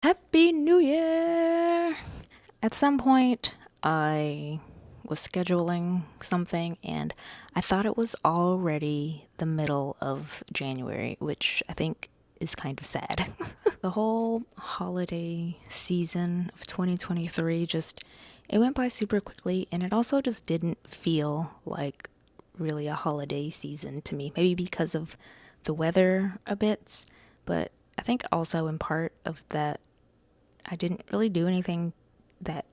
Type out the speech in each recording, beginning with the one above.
Happy New Year! At some point, I was scheduling something and I thought it was already the middle of January, which I think is kind of sad. The whole holiday season of 2023 it went by super quickly, and it also just didn't feel like really a holiday season to me. Maybe because of the weather a bit, but I think also in part of that I didn't really do anything that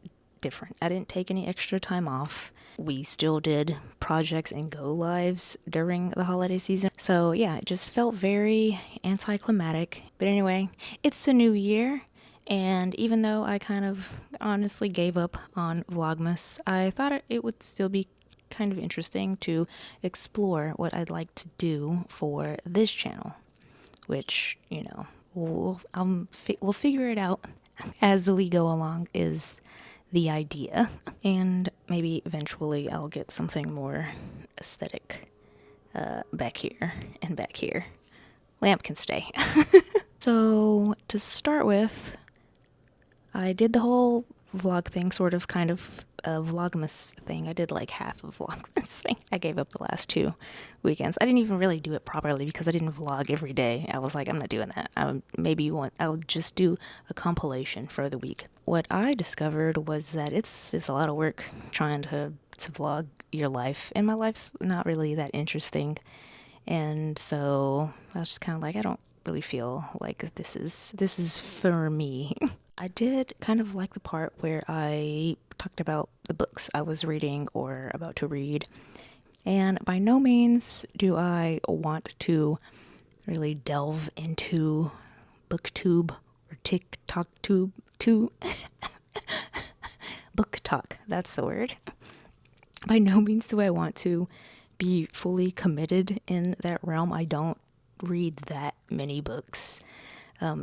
different. I didn't take any extra time off. We still did projects and go lives during the holiday season. So, yeah, it just felt very anticlimactic. But anyway, it's a new year. And even though I kind of honestly gave up on Vlogmas, I thought it would still be kind of interesting to explore what I'd like to do for this channel, which, we'll figure it out as we go along is the idea. And maybe eventually I'll get something more aesthetic back here and back here. Lamp can stay. So to start with, I did the whole vlog thing, sort of kind of a vlogmas thing. I did like half of vlogmas thing. I gave up the last 2 weekends. I didn't even really do it properly because I didn't vlog every day. I was like, I'm not doing that. I'll just do a compilation for the week. What I discovered was that it's a lot of work trying to vlog your life, and my life's not really that interesting. And so I was just kind of like, I don't really feel like this is for me. I did kind of like the part where I talked about the books I was reading or about to read. And by no means do I want to really delve into Booktube or TikTok tube to book talk. That's the word. By no means do I want to be fully committed in that realm. I don't read that many books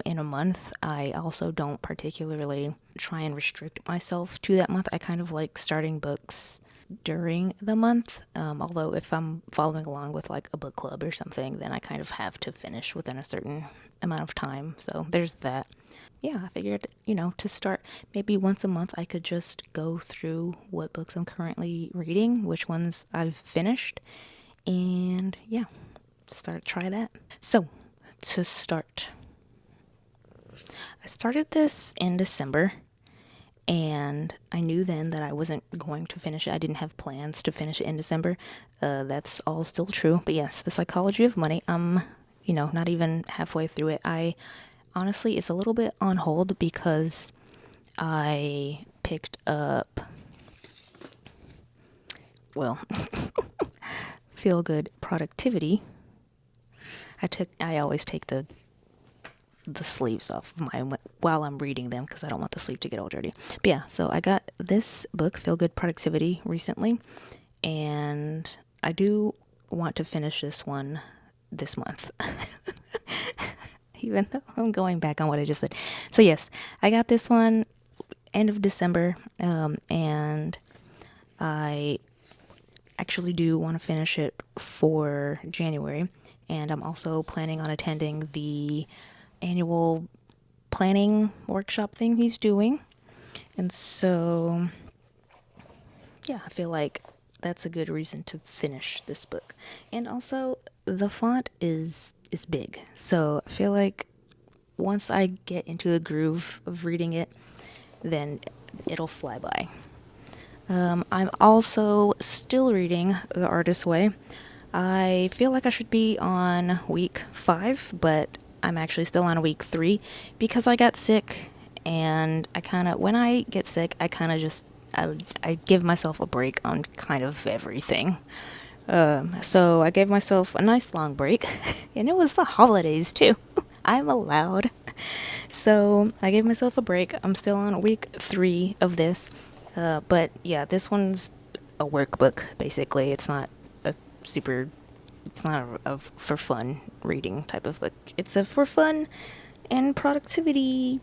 in a month. I also don't particularly try and restrict myself to that month. I kind of like starting books during the month. Although if I'm following along with like a book club or something, then I kind of have to finish within a certain amount of time. So there's that. Yeah, I figured, to start maybe once a month, I could just go through what books I'm currently reading, which ones I've finished, and yeah, try that. So, to start, I started this in December, and I knew then that I wasn't going to finish it. I didn't have plans to finish it in December. That's all still true. But yes, The Psychology of Money, not even halfway through it. Honestly, it's a little bit on hold because I picked up, well, Feel Good Productivity. I always take the sleeves off of mine while I'm reading them because I don't want the sleeve to get all dirty. But yeah, so I got this book, Feel Good Productivity, recently, and I do want to finish this one this month. Even though I'm going back on what I just said. So yes, I got this one end of December, and I actually do want to finish it for January, and I'm also planning on attending the annual planning workshop thing he's doing. And so, yeah, I feel like that's a good reason to finish this book. And also, the font is big. So I feel like once I get into the groove of reading it, then it'll fly by. I'm also still reading The Artist's Way. I feel like I should be on week 5, but I'm actually still on week 3 because I got sick, and when I get sick, I give myself a break on kind of everything. So I gave myself a nice long break, and it was the holidays too. I'm allowed. So I gave myself a break. I'm still on week 3 of this. But yeah, this one's a workbook, basically. It's not super, it's not a for fun reading type of book. It's a for fun and productivity,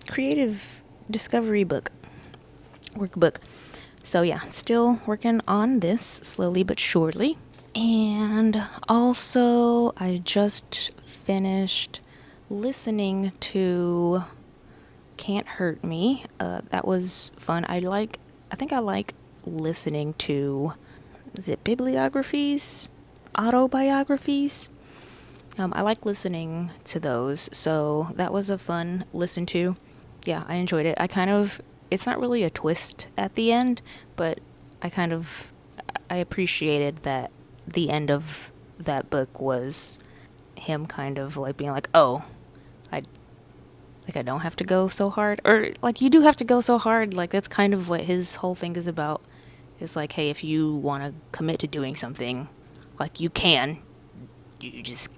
creative discovery workbook. So yeah, still working on this slowly but surely. And also, I just finished listening to Can't Hurt Me. That was fun. I think I like listening to, is it bibliographies? Autobiographies? I like listening to those, so that was a fun listen to. Yeah, I enjoyed it. It's not really a twist at the end, but I appreciated that the end of that book was him kind of like being like, oh, I I don't have to go so hard, or like you do have to go so hard. Like that's kind of what his whole thing is about. It's like, hey, if you want to commit to doing something, like you can, you just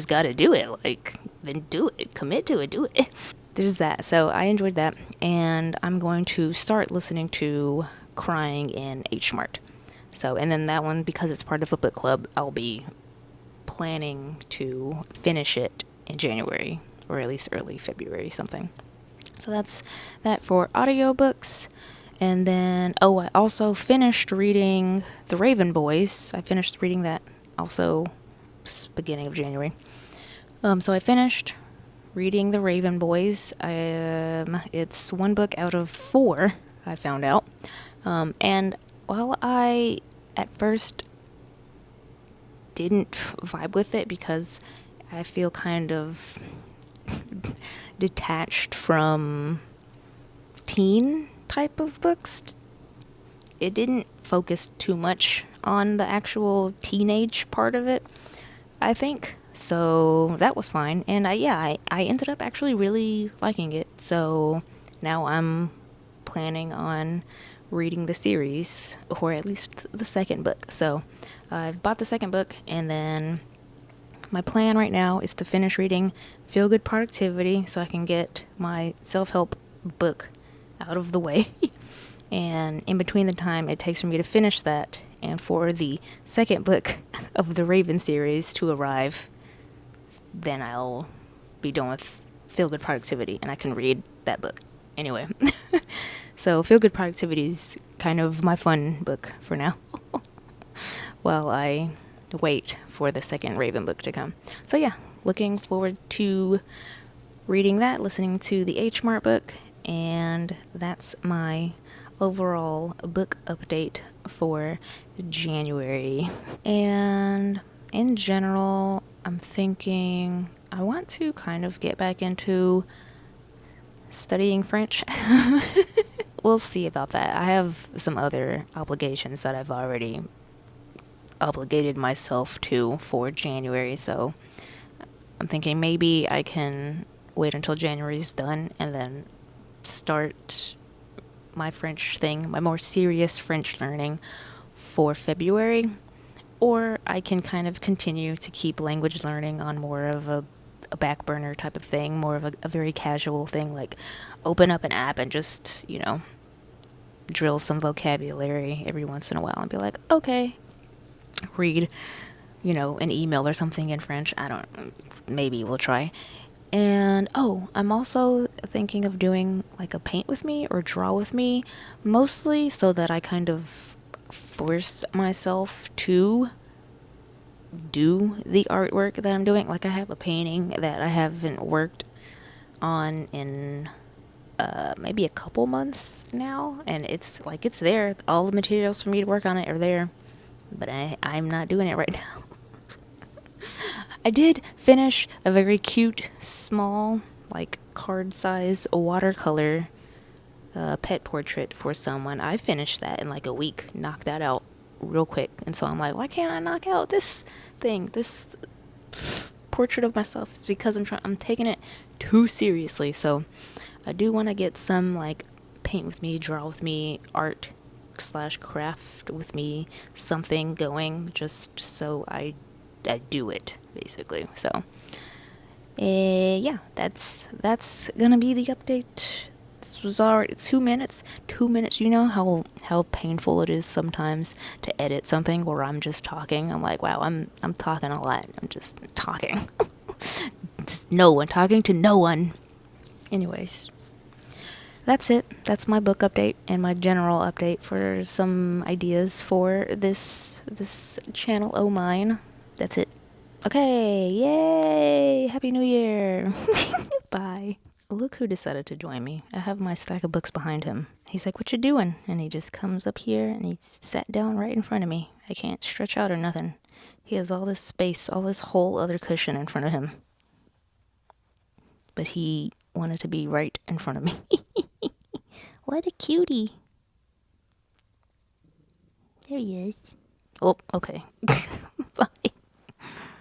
got to do it. Like then do it, commit to it, do it. There's that. So I enjoyed that, and I'm going to start listening to Crying in H Mart. So, and then that one, because it's part of a book club, I'll be planning to finish it in January, or at least early February, something. So that's that for audiobooks. And then, oh, I also finished reading The Raven Boys. I finished reading that also beginning of January. So I finished reading The Raven Boys. It's one book out of 4, I found out. And while I at first didn't vibe with it because I feel kind of detached from teen type of books, it didn't focus too much on the actual teenage part of it, I think. So that was fine. And I ended up actually really liking it. So now I'm planning on reading the series, or at least the second book. So I've bought the second book, and then my plan right now is to finish reading Feel Good Productivity so I can get my self-help book out of the way. And in between the time it takes for me to finish that and for the second book of the Raven series to arrive, then I'll be done with Feel Good Productivity and I can read that book. Anyway, so Feel Good Productivity is kind of my fun book for now while I wait for the second Raven book to come. So yeah, looking forward to reading that, listening to the H Mart book, and that's my overall book update for January. And in general, I'm thinking I want to kind of get back into studying French. We'll see about that. I have some other obligations that I've already obligated myself to for January, so I'm thinking maybe I can wait until January's done and then start my French thing, my more serious French learning for February, or I can kind of continue to keep language learning on more of a back burner type of thing, more of a very casual thing, like open up an app and just, drill some vocabulary every once in a while and be like, okay, read, an email or something in French. Maybe we'll try. And I'm also thinking of doing like a paint with me or draw with me, mostly so that I kind of force myself to do the artwork that I'm doing. Like I have a painting that I haven't worked on in maybe a couple months now, and it's there. All the materials for me to work on it are there, but I'm not doing it right now. I did finish a very cute, small, like card size watercolor pet portrait for someone. I finished that in like a week, knocked that out real quick. And so I'm like, why can't I knock out this portrait of myself? It's because I'm taking it too seriously. So I do want to get some like paint with me, draw with me, art / craft with me, something going, just so I do it, basically. So yeah, that's gonna be the update. This was already 2 minutes. 2 minutes. You know how painful it is sometimes to edit something where I'm just talking. I'm like, wow, I'm talking a lot. I'm just talking. Just no one, talking to no one. Anyways, that's it. That's my book update and my general update for some ideas for this channel o' mine. That's it. Okay, yay! Happy New Year! Bye. look who decided to join me. I have my stack of books behind him. He's like, what you doing? And he just comes up here and he sat down right in front of me. I can't stretch out or nothing. He has all this space, all this whole other cushion in front of him. But he wanted to be right in front of me. What a cutie. There he is. Oh, okay. Bye.